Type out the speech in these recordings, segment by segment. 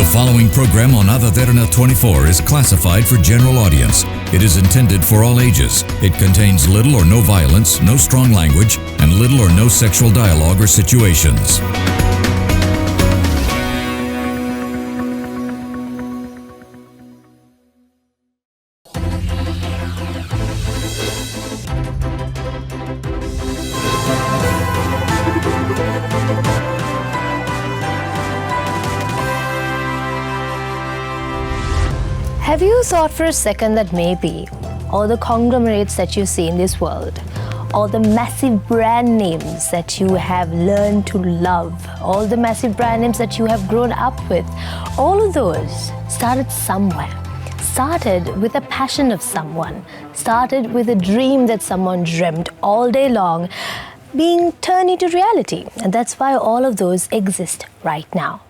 following program on Ada Derana 24 is classified for general audience. It is intended for all ages. It contains little or no violence, no strong language, and little or no sexual dialogue or situations. Have you thought for a second that maybe all the conglomerates that you see in this world, all the massive brand names that you have learned to love, all the massive brand names that you have grown up with, all of those started somewhere, started with a passion of someone, started with a dream that someone dreamt all day long, being turned into reality. And that's why all of those exist right now.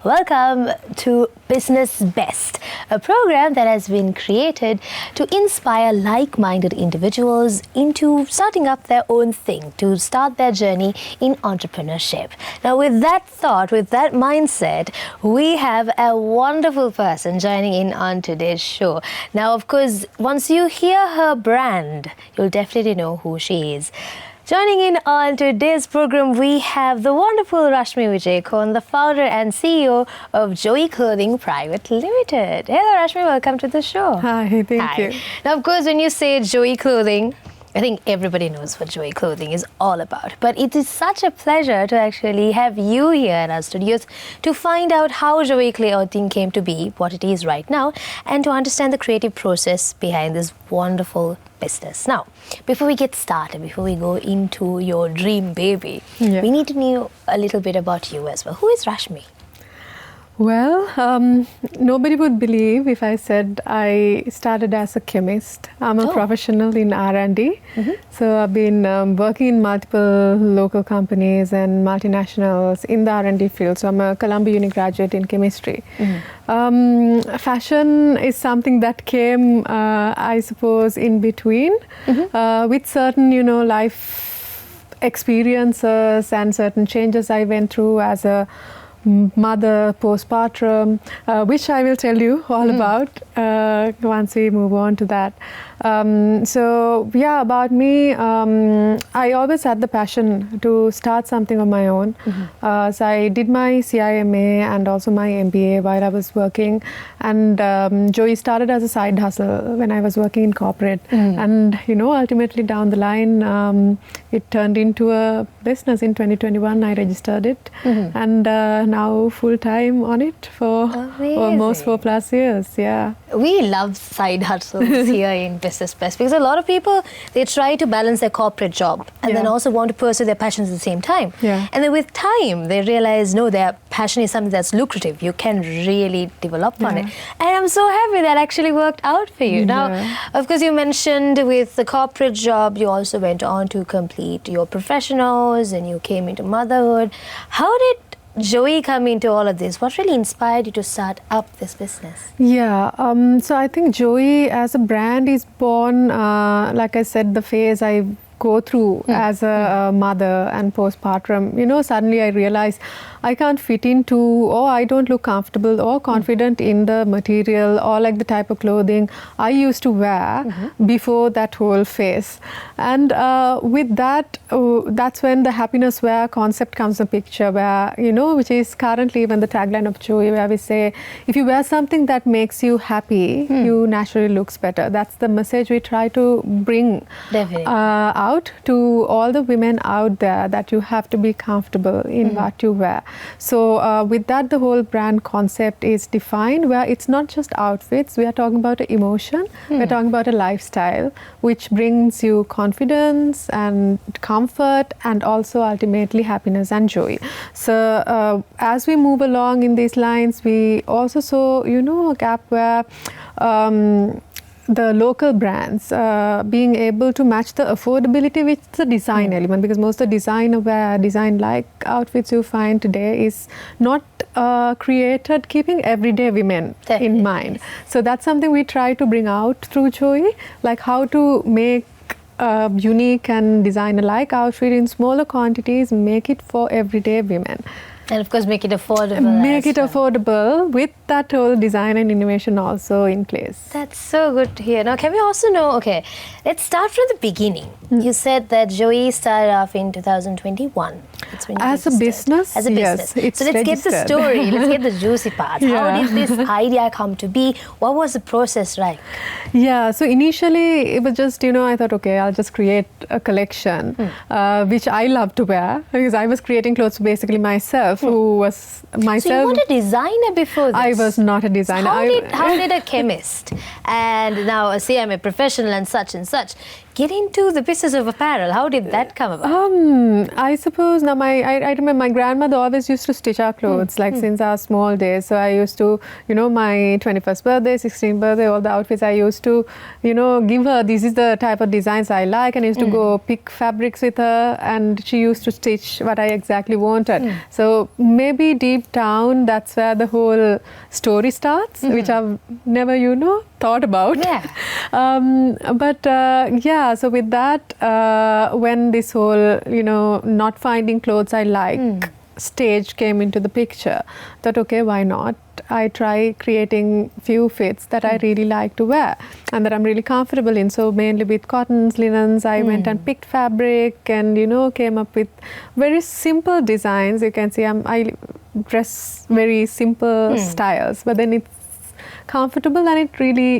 Welcome to Business Best, a program that has been created to inspire like-minded individuals into starting up their own thing, to start their journey in entrepreneurship. Now, with that thought, with that mindset, we have a wonderful person joining in on today's show. Now, of course, once you hear her brand, you'll definitely know who she is. Joining in on today's program, we have the wonderful Rashmi Wijekoon, the founder and CEO of Joey Clothing Private Limited. Hello, Rashmi. Welcome to the show. Hi, thank you. Now, of course, when you say Joey Clothing, I think everybody knows what Joey Clothing is all about. But it is such a pleasure to actually have you here in our studios to find out how Joey Clothing came to be what it is right now and to understand the creative process behind this wonderful business. Now, before we get started, before we go into your dream baby, we need to know a little bit about you as well. Who is Rashmi? Well, nobody would believe if I said I started as a chemist. I'm a professional in R&D. So I've been working in multiple local companies and multinationals in the R&D field. So I'm a Columbia Uni graduate in chemistry. Fashion is something that came, I suppose, in between with certain, life experiences and certain changes I went through as a mother postpartum, which I will tell you all about once we move on to that. So yeah, about me, I always had the passion to start something of my own. So I did my CIMA and also my MBA while I was working, and Joey started as a side hustle when I was working in corporate, and ultimately down the line it turned into a business. In 2021 I registered it, and now full-time on it for almost 4+ years. Yeah, we love side hustles here in Business Best because a lot of people, they try to balance their corporate job and then also want to pursue their passions at the same time. And then with time they realize, no, their passion is something that's lucrative. You can really develop on it. And I'm so happy that actually worked out for you. Now, of course, you mentioned with the corporate job, you also went on to complete your professionals and you came into motherhood. How did Joey come into all of this? What really inspired you to start up this business? So I think Joey as a brand is born, like I said, the phase I go through as a mother and postpartum. Suddenly I realized I can't fit into, or I don't look comfortable or confident in the material or like the type of clothing I used to wear before that whole phase. And with that, that's when the happiness wear concept comes in picture, where, which is currently even the tagline of Joey, where we say, if you wear something that makes you happy, you naturally looks better. That's the message we try to bring out to all the women out there, that you have to be comfortable in what you wear. So with that, the whole brand concept is defined, where it's not just outfits. We are talking about an emotion. We're talking about a lifestyle which brings you confidence and comfort and also ultimately happiness and joy. So as we move along in these lines, we also saw, a gap where the local brands being able to match the affordability with the design element, because most of the design-like outfits you find today is not created keeping everyday women in mind. So that's something we try to bring out through Joey, like how to make unique and designer-like outfit in smaller quantities, make it for everyday women. And of course, make it affordable. Make it affordable with that whole design and innovation also in place. That's so good to hear. Now, can we also know, okay, let's start from the beginning. You said that Joey started off in 2021. That's when you As a registered. business, As a business. yes, it's so let's get the registered. story. Let's get the juicy parts. How did this idea come to be? What was the process like? Yeah, so initially it was just, I thought, okay, I'll just create a collection, which I love to wear, because I was creating clothes basically myself, who was myself. So you were a designer before this? I was not a designer. How did a chemist, and now say I'm a professional and such, get into the business of apparel? How did that come about? I suppose now I remember my grandmother always used to stitch our clothes since our small days. So I used to, my 21st birthday, 16th birthday, all the outfits I used to, give her, this is the type of designs I like, and I used to go pick fabrics with her, and she used to stitch what I exactly wanted. So maybe deep down that's where the whole story starts, which I've never, thought about. So with that, when this whole, not finding clothes I like stage came into the picture, thought, okay, why not? I try creating few fits that I really like to wear and that I'm really comfortable in. So mainly with cottons, linens, I went and picked fabric and, came up with very simple designs. You can see I dress very simple styles, but then it's comfortable and it really,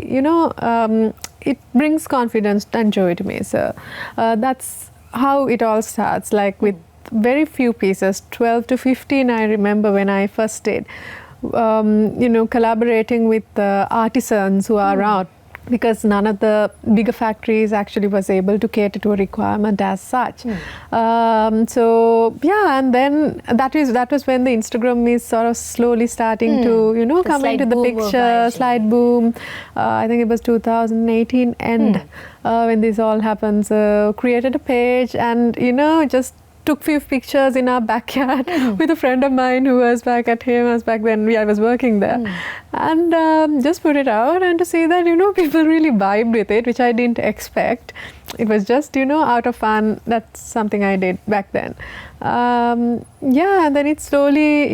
it brings confidence and joy to me. So that's how it all starts, like with very few pieces, 12 to 15 I remember when I first did, collaborating with artisans who are around, because none of the bigger factories actually was able to cater to a requirement as such. And then that was when the Instagram is sort of slowly starting to come into the picture, slight boom. I think it was 2018 end when this all happens. Created a page and just took few pictures in our backyard with a friend of mine who was back at him. Was back when I was working there, and just put it out, and to see that people really vibed with it, which I didn't expect. It was just out of fun. That's something I did back then. And then it slowly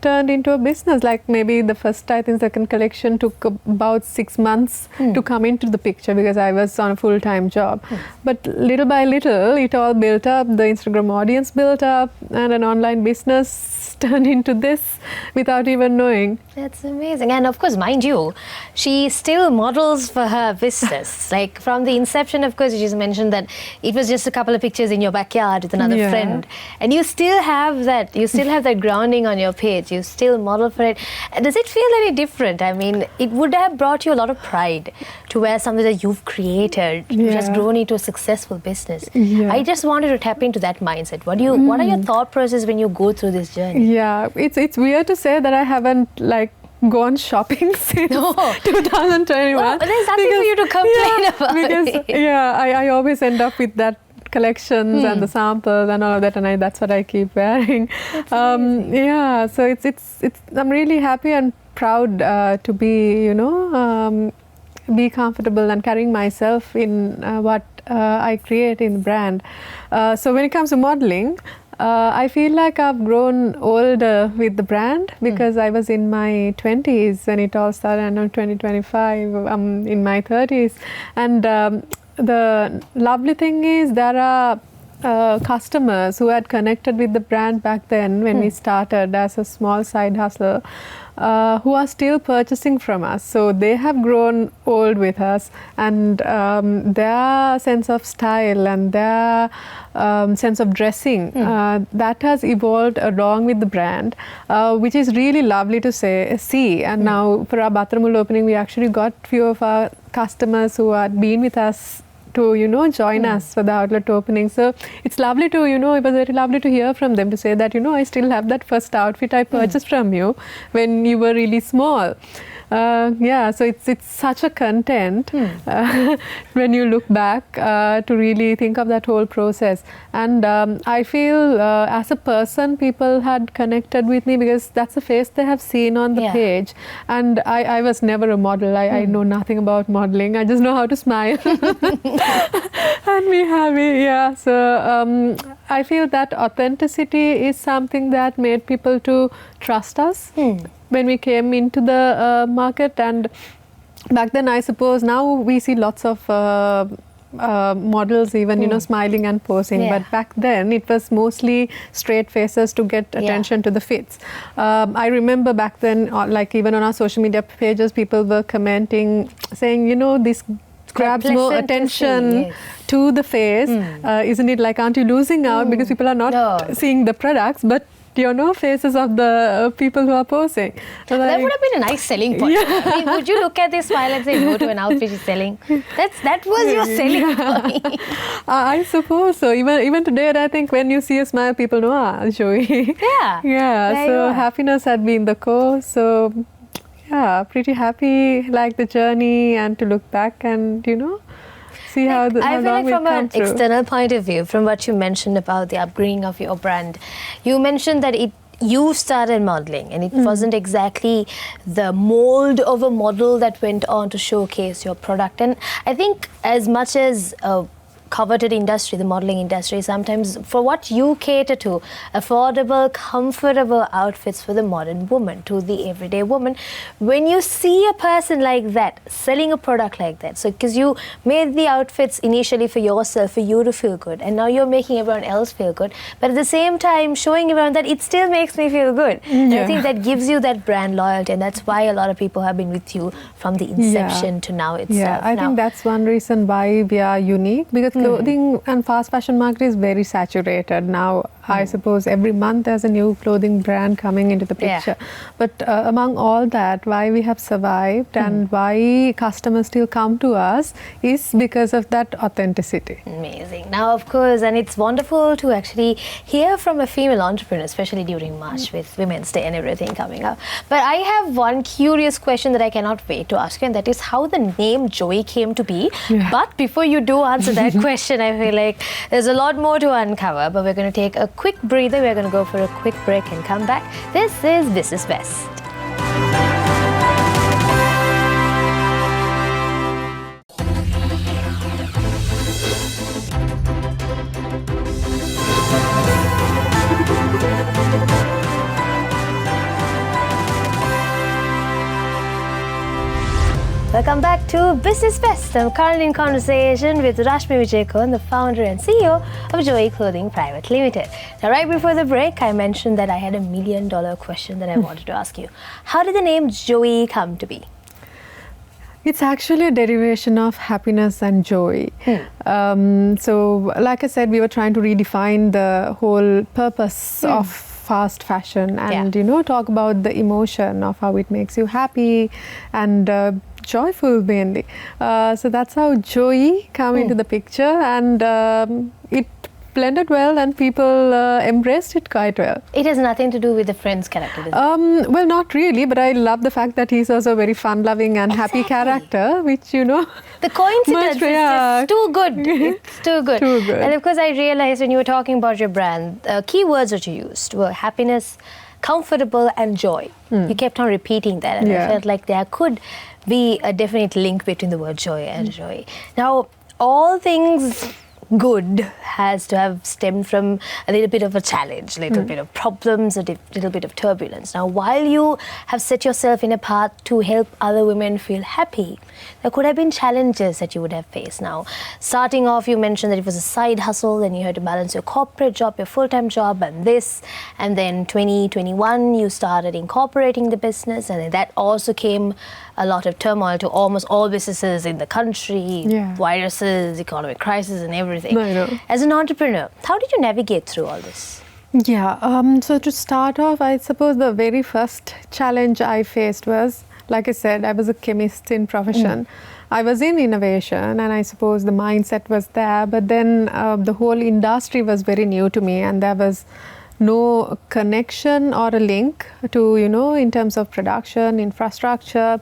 turned into a business. Like maybe the first, I think, second collection took about 6 months to come into the picture because I was on a full-time job. But little by little, it all built up. The Instagram audience built up, and an online business turned into this without even knowing. That's amazing. And of course, mind you, she still models for her business. Like from the inception, of course, you just mentioned that it was just a couple of pictures in your backyard with another friend. And you still have that grounding on your page. You still model for it. Does it feel any different? I mean, it would have brought you a lot of pride to wear something that you've created, which has grown into a successful business. I just wanted to tap into that mindset. What are your thought process when you go through this journey? Yeah, it's weird to say that I haven't gone shopping since 2021. Well, there's nothing for you to complain about. Because I always end up with that collections and the samples and all of that, and that's what I keep wearing. So it's I'm really happy and proud to be be comfortable and carrying myself in what I create in the brand. So when it comes to modeling, I feel like I've grown older with the brand because I was in my 20s when it all started, and I'm 2025, I'm in my 30s. And the lovely thing is there are customers who had connected with the brand back then when we started as a small side hustle, who are still purchasing from us. So they have grown old with us, and their sense of style and their sense of dressing, that has evolved along with the brand, which is really lovely to see. And now for our Bathramul opening, we actually got few of our customers who had been with us to join us for the outlet opening. So it's lovely to it was very lovely to hear from them, to say that I still have that first outfit I purchased from you when you were really small. So it's such a content when you look back to really think of that whole process. And I feel as a person, people had connected with me because that's the face they have seen on the page. And I was never a model. I know nothing about modeling. I just know how to smile and be happy. So I feel that authenticity is something that made people to trust us when we came into the market. And back then, I suppose, now we see lots of models even, smiling and posing. But back then, it was mostly straight faces to get attention to the fits. I remember back then, like even on our social media pages, people were commenting, saying, this grabs more attention to the face. Isn't it like, aren't you losing out because people are not seeing the products, but faces of the people who are posing. So that would have been a nice selling point. I mean, would you look at this smile and say, go to an outfit she's selling? That was your selling point. I suppose so. Even today, I think when you see a smile, people know, Joey. Yeah. So happiness had been the core. So pretty happy, like the journey, and to look back and, see how long I feel like from an through. External point of view, from what you mentioned about the upbringing of your brand, you mentioned that you started modeling and it wasn't exactly the mold of a model that went on to showcase your product. And I think as much as coveted industry, the modeling industry, sometimes for what you cater to, affordable, comfortable outfits for the modern woman, to the everyday woman. When you see a person like that, selling a product like that, so because you made the outfits initially for yourself, for you to feel good, and now you're making everyone else feel good, but at the same time showing everyone that it still makes me feel good. And I think that gives you that brand loyalty, and that's why a lot of people have been with you from the inception to now itself. Yeah, I think that's one reason why we are unique, because clothing and fast fashion market is very saturated now. I suppose every month there's a new clothing brand coming into the picture. But among all that, why we have survived and why customers still come to us is because of that authenticity. Amazing. Now, of course, and it's wonderful to actually hear from a female entrepreneur, especially during March with Women's Day and everything coming up. But I have one curious question that I cannot wait to ask you, and that is how the name Joey came to be. But before you do answer that question, I feel like there's a lot more to uncover, but we're going to take a quick breather. We're going to go for a quick break and come back. This is Business Best. Welcome back to Business Best. I'm currently in conversation with Rashmi Wijekoon, the founder and CEO of Joey Clothing Private Limited. Now, right before the break, I mentioned that I had $1 million question that I wanted to ask you. How did the name Joey come to be? It's actually a derivation of happiness and joy. So, like I said, we were trying to redefine the whole purpose of fast fashion and, talk about the emotion of how it makes you happy and joyful mainly. So that's how Joey came into the picture, and it blended well and people embraced it quite well. It has nothing to do with the Friends character, does it? Well, not really, but I love the fact that he's also a very fun-loving and happy character, which, the coincidence is just too good. It's too good. Too good. And of course, I realized when you were talking about your brand, keywords that you used were happiness, comfortable, and joy. You kept on repeating that, and I felt like there could be a definite link between the word joy and joy. Now, all things good has to have stemmed from a little bit of a challenge, a little bit of problems, a little bit of turbulence. Now, while you have set yourself in a path to help other women feel happy, there could have been challenges that you would have faced. Now, starting off, you mentioned that it was a side hustle, and you had to balance your corporate job, your full-time job, and this. And then 2021, you started incorporating the business, and that also came a lot of turmoil to almost all businesses in the country, viruses, economic crisis, and everything. I know. As an entrepreneur, how did you navigate through all this? Yeah, so to start off, I suppose the very first challenge I faced was, like I said, I was a chemist in profession. I was in innovation, and I suppose the mindset was there, but then the whole industry was very new to me, and there was no connection or a link to, in terms of production, infrastructure.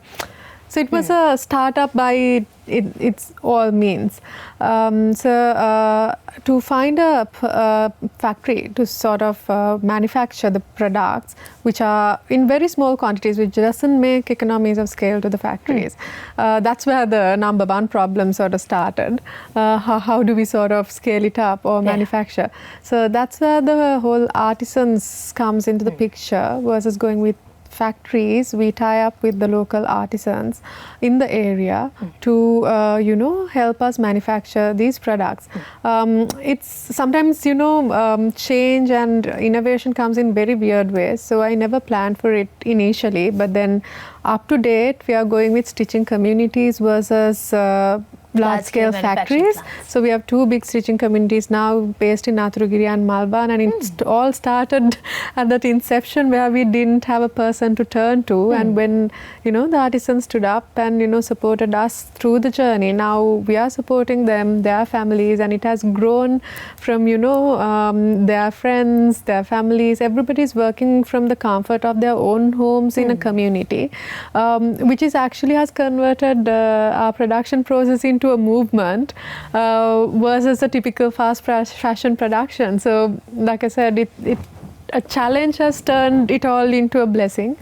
So it was a startup by its all means. To find a factory to sort of manufacture the products which are in very small quantities, which doesn't make economies of scale to the factories. That's where the number one problem sort of started. How do we sort of scale it up or manufacture? So that's where the whole artisans comes into the picture versus going with factories. We tie up with the local artisans in the area to help us manufacture these products. It's sometimes change and innovation comes in very weird ways, so I never planned for it initially, but then up to date we are going with stitching communities versus large-scale factories. So we have two big stitching communities now based in Nathurugiri and Malban, and it all started at that inception where we didn't have a person to turn to, and when the artisans stood up and supported us through the journey, now we are supporting them, their families, and it has grown from their friends, their families, everybody's working from the comfort of their own homes in a community, which is actually has converted our production process into a movement versus a typical fast fashion production. So like I said, a challenge has turned it all into a blessing,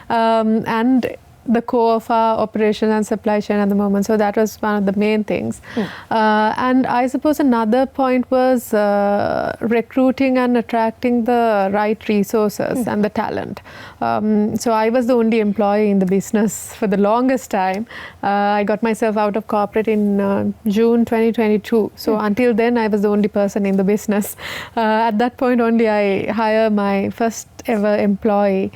and the core of our operation and supply chain at the moment. So that was one of the main things. And I suppose another point was recruiting and attracting the right resources and the talent. So I was the only employee in the business for the longest time. I got myself out of corporate in June 2022. So until then, I was the only person in the business. At that point only, I hired my first ever employee.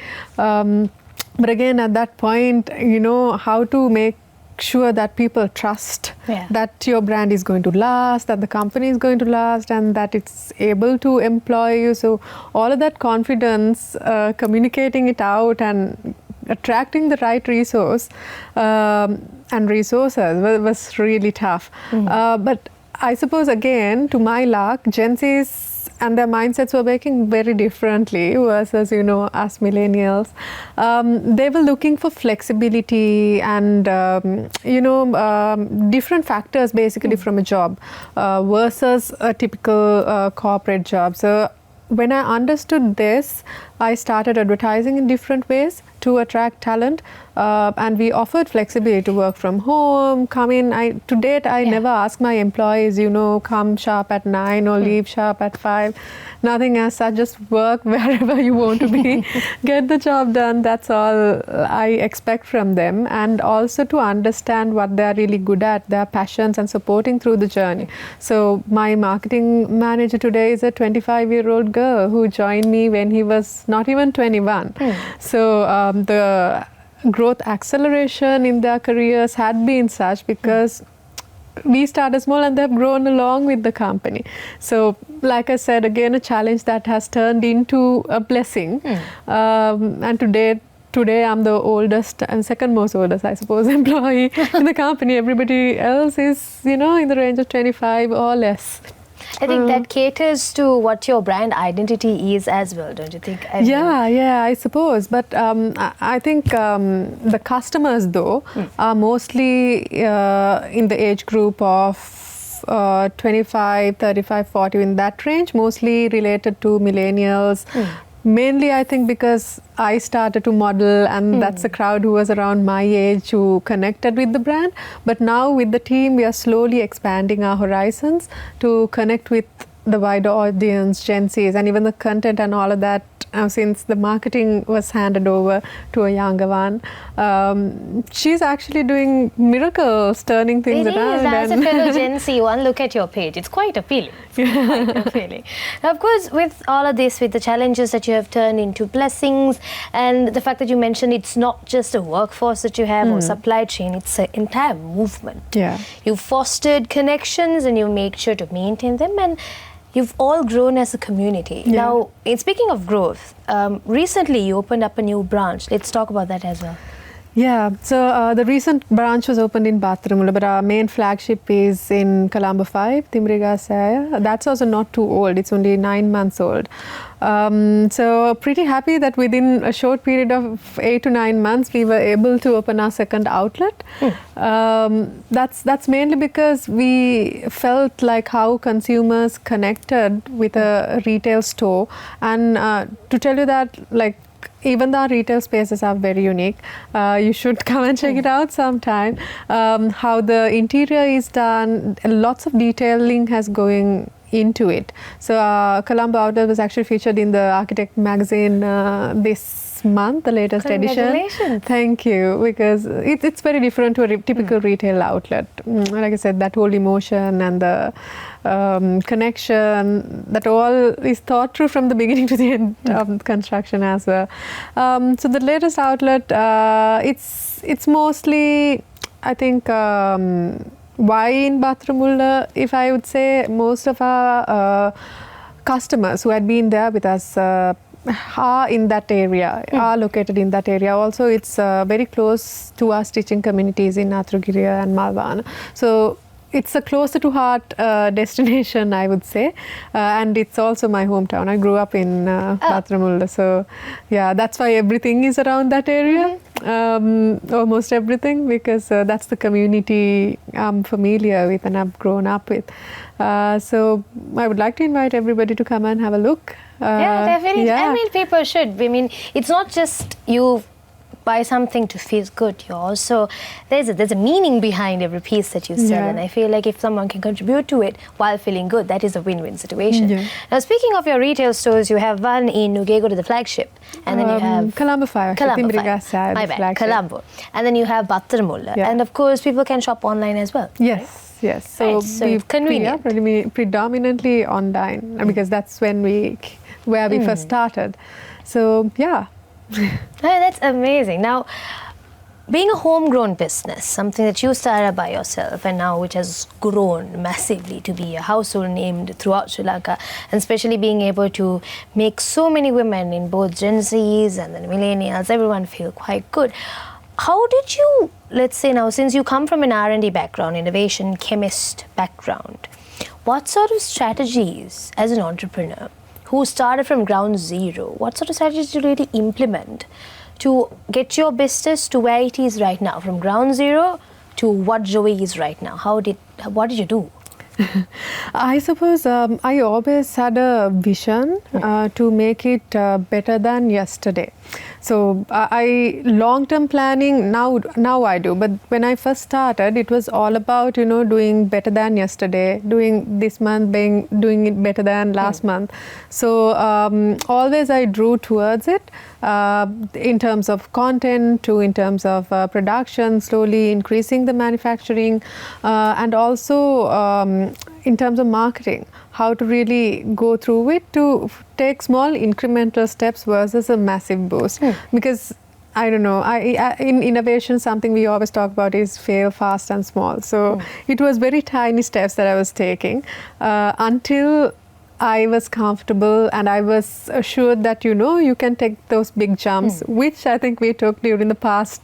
But again, at that point, how to make sure that people trust that your brand is going to last, that the company is going to last, and that it's able to employ you. So all of that confidence, communicating it out and attracting the right resource and resources was really tough. But I suppose, again, to my luck, Gen Z's and their mindsets were working very differently versus, us millennials. They were looking for flexibility and, different factors basically from a job versus a typical corporate job. So when I understood this, I started advertising in different ways to attract talent, and we offered flexibility to work from home, come in. To date, I never ask my employees, come sharp at 9 or leave sharp at 5. Nothing as such, just work wherever you want to be, get the job done. That's all I expect from them, and also to understand what they're really good at, their passions, and supporting through the journey. So my marketing manager today is a 25-year-old girl who joined me when he was not even 21. So the growth acceleration in their careers had been such because we started small and they've grown along with the company. So like I said, again, a challenge that has turned into a blessing. And today I'm the oldest and second most oldest, I suppose, employee in the company. Everybody else is, in the range of 25 or less. I think that caters to what your brand identity is as well, don't you think? Yeah, I suppose. But I think the customers, though, are mostly in the age group of 25, 35, 40, in that range, mostly related to millennials. Mainly, I think, because I started to model, and that's a crowd who was around my age who connected with the brand. But now with the team, we are slowly expanding our horizons to connect with the wider audience, Gen Zs, and even the content and all of that. Since the marketing was handed over to a younger one, she's actually doing miracles, turning things around. As a fellow Gen Z, one look at your page, it's quite appealing. Now, of course, with all of this, with the challenges that you have turned into blessings, and the fact that you mentioned it's not just a workforce that you have or supply chain, it's an entire movement. You've fostered connections and you make sure to maintain them, and you've all grown as a community. Now, speaking of growth, recently you opened up a new branch. Let's talk about that as well. Yeah, so the recent branch was opened in Bathramula, but our main flagship is in Colombo 5, Timbrigasaya. That's also not too old, it's only 9 months old. So pretty happy that within a short period of 8 to 9 months, we were able to open our second outlet. That's mainly because we felt like how consumers connected with a retail store. And to tell you that, like, even the retail spaces are very unique. You should come and check it out sometime. How the interior is done, lots of detailing has going into it. So Colombo Outlet was actually featured in the Architect magazine this month, the latest edition. Congratulations. Thank you, because it's very different to a typical retail outlet. Like I said, that whole emotion and the connection, that all is thought through from the beginning to the end of construction as well. So the latest outlet, it's mostly, I think, why in Bathramula, if I would say, most of our customers who had been there with us are in that area, are located in that area. Also, it's very close to our stitching communities in Nathrugiriya and Malvana. So it's a closer to heart destination, I would say, and it's also my hometown. I grew up in Bathramula, so yeah, that's why everything is around that area, almost everything, because that's the community I'm familiar with and I've grown up with. So I would like to invite everybody to come and have a look. Yeah, definitely. Yeah. I mean, people should. I mean, it's not just you buy something to feel good. You also, there's a meaning behind every piece that you sell, and I feel like if someone can contribute to it while feeling good, that is a win-win situation. Now, speaking of your retail stores, you have one in Wijekoon, the flagship, and then you have Colombo 5, Timbrigasaya, my bad, Colombo, and then you have Bathramula, and of course, people can shop online as well. Yes. Yes, so, right, so it's convenient. Predominantly online, because that's when we first started. So yeah. That's amazing. Now, being a homegrown business, something that you started by yourself and now which has grown massively to be a household name throughout Sri Lanka, and especially being able to make so many women in both Gen Zs and then millennials, everyone feel quite good. How did you, let's say now, since you come from an R&D background, innovation chemist background, what sort of strategies as an entrepreneur who started from ground zero, what sort of strategies did you really implement to get your business to where it is right now, from ground zero to what Joey is right now? What did you do? I suppose I always had a vision to make it better than yesterday. So I long-term planning now I do, but when I first started, it was all about doing better than yesterday, doing this month, doing it better than last month. So always I drew towards it in terms of content, in terms of production, slowly increasing the manufacturing, and also in terms of marketing, how to really go through it to take small incremental steps versus a massive boost. Because I don't know, in innovation, something we always talk about is fail fast and small. So it was very tiny steps that I was taking until I was comfortable and I was assured that you can take those big jumps, which I think we took during the past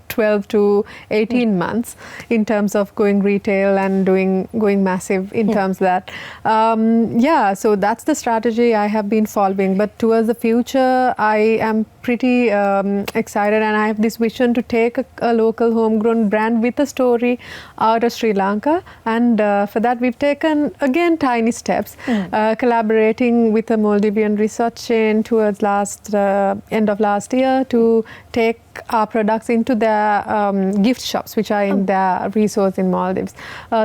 12 to 18 months in terms of going retail and going massive in terms of that. So that's the strategy I have been following. But towards the future, I am pretty excited, and I have this vision to take a local homegrown brand with a story out of Sri Lanka. And for that, we've taken, again, tiny steps, collaborating with a Maldivian resort chain towards end of last year to take our products into their gift shops, which are in their resorts in Maldives.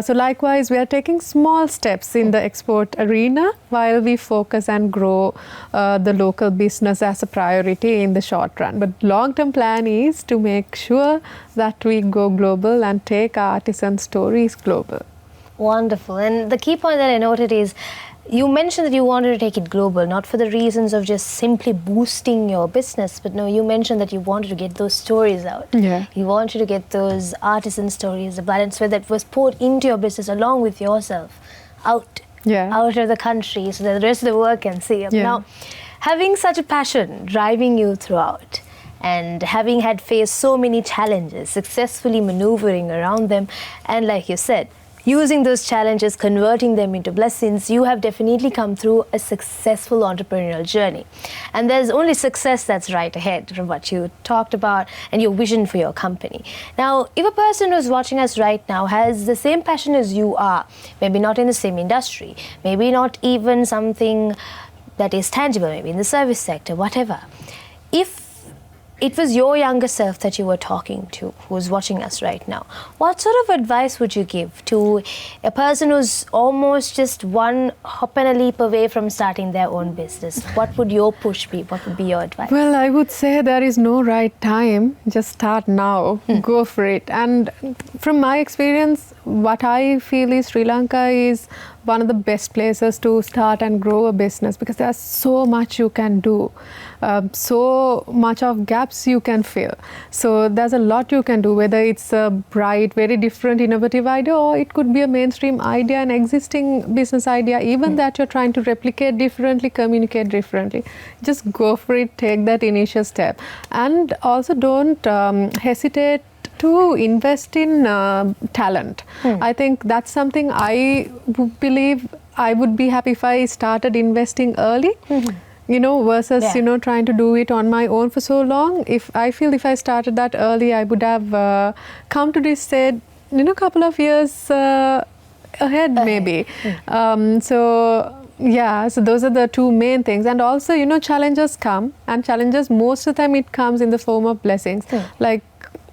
So likewise, we are taking small steps in the export arena while we focus and grow the local business as a priority in the short run. But long-term plan is to make sure that we go global and take our artisan stories global. Wonderful. And the key point that I noted is, you mentioned that you wanted to take it global, not for the reasons of just simply boosting your business, but no, you mentioned that you wanted to get those stories out. Yeah. You wanted to get those artisan stories, the blood and sweat that was poured into your business along with yourself out of the country so that the rest of the world can see. Now, having such a passion driving you throughout, and having had faced so many challenges, successfully maneuvering around them, and like you said, using those challenges, converting them into blessings, you have definitely come through a successful entrepreneurial journey. And there's only success that's right ahead from what you talked about and your vision for your company. Now, if a person who's watching us right now has the same passion as you are, maybe not in the same industry, maybe not even something that is tangible, maybe in the service sector, whatever. If it was your younger self that you were talking to, who's watching us right now, what sort of advice would you give to a person who's almost just one hop and a leap away from starting their own business? What would your push be? What would be your advice? Well, I would say there is no right time. Just start now. Go for it. And from my experience, what I feel is Sri Lanka is one of the best places to start and grow a business, because there's so much you can do, so much of gaps you can fill. So there's a lot you can do, whether it's a bright, very different, innovative idea, or it could be a mainstream idea, an existing business idea, even that you're trying to replicate differently, communicate differently. Just go for it, take that initial step. And also don't hesitate to invest in talent. I think that's something I believe I would be happy if I started investing early, versus, trying to do it on my own for so long. If I started that early, I would have come to this stage, couple of years ahead maybe. So those are the two main things. And also, challenges come, and challenges, most of the time it comes in the form of blessings. Like,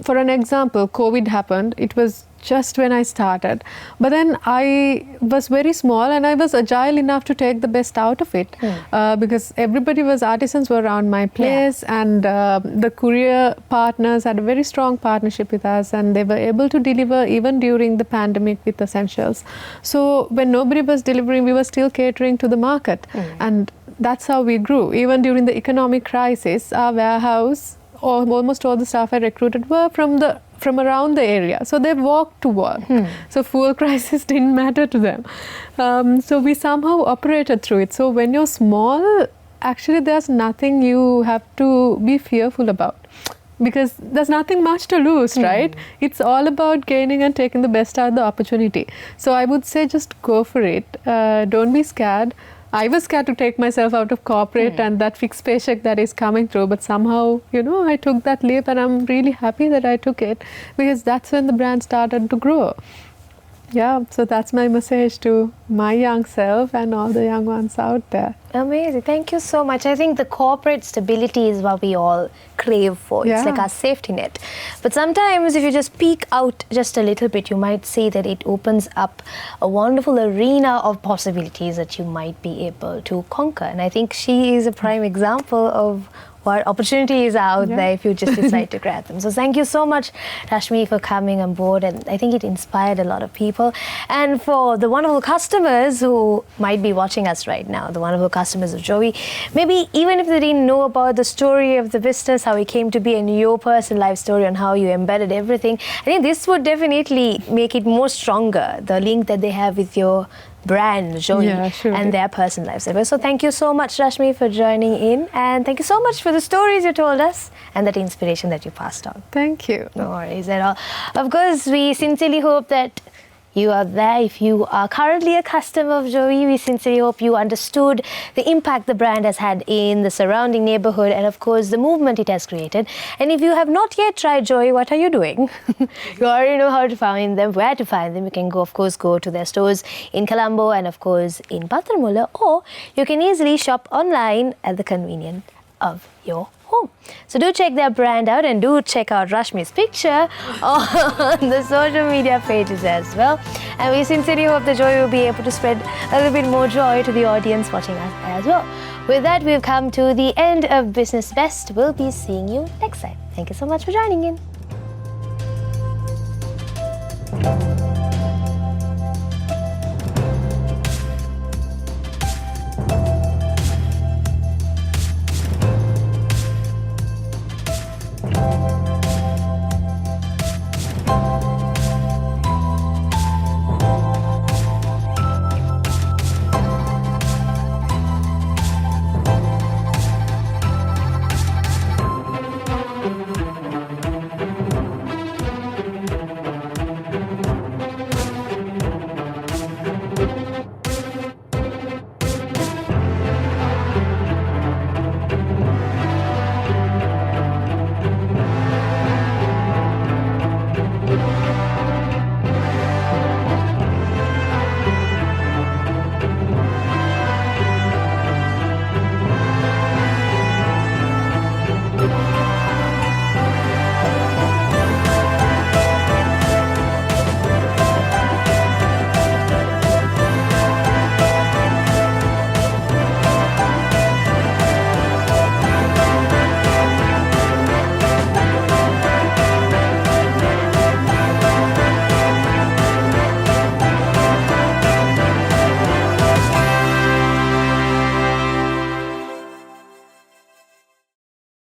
for an example, COVID happened. It was just when I started. But then I was very small and I was agile enough to take the best out of it, because artisans were around my place, and the courier partners had a very strong partnership with us, and they were able to deliver even during the pandemic with essentials. So when nobody was delivering, we were still catering to the market. And that's how we grew. Even during the economic crisis, our warehouse, almost all the staff I recruited were from around the area. So they walked to work. So fuel crisis didn't matter to them. So we somehow operated through it. So when you're small, actually there's nothing you have to be fearful about, because there's nothing much to lose, right? It's all about gaining and taking the best out of the opportunity. So I would say just go for it. Don't be scared. I was scared to take myself out of corporate and that fixed paycheck that is coming through, but somehow, I took that leap, and I'm really happy that I took it, because that's when the brand started to grow. Yeah, so that's my message to my young self and all the young ones out there. Amazing. Thank you so much. I think the corporate stability is what we all crave for. It's like our safety net. But sometimes if you just peek out just a little bit, you might see that it opens up a wonderful arena of possibilities that you might be able to conquer. And I think she is a prime example of what opportunities are out there if you just decide to grab them. So thank you so much, Rashmi, for coming on board, and I think it inspired a lot of people. And for the wonderful customers who might be watching us right now, the wonderful customers of Joey, maybe even if they didn't know about the story of the business, how it came to be, and your personal life story on how you embedded everything, I think this would definitely make it more stronger, the link that they have with your brand, Joey, and their personal lives. So thank you so much, Rashmi, for joining in, and thank you so much for the stories you told us and that inspiration that you passed on. Thank you. No worries at all. Of course, we sincerely hope that you are there. If you are currently a customer of Joey, we sincerely hope you understood the impact the brand has had in the surrounding neighborhood, and of course the movement it has created. And if you have not yet tried Joey, what are you doing? You already know how to find them, where to find them. You can go to their stores in Colombo and of course in Pathramulla, or you can easily shop online at the convenience of your home. So do check their brand out, and do check out Rashmi's picture on the social media pages as well. And we sincerely hope the Joy will be able to spread a little bit more joy to the audience watching us as well. With that, we've come to the end of Business Best. We'll be seeing you next time. Thank you so much for joining in.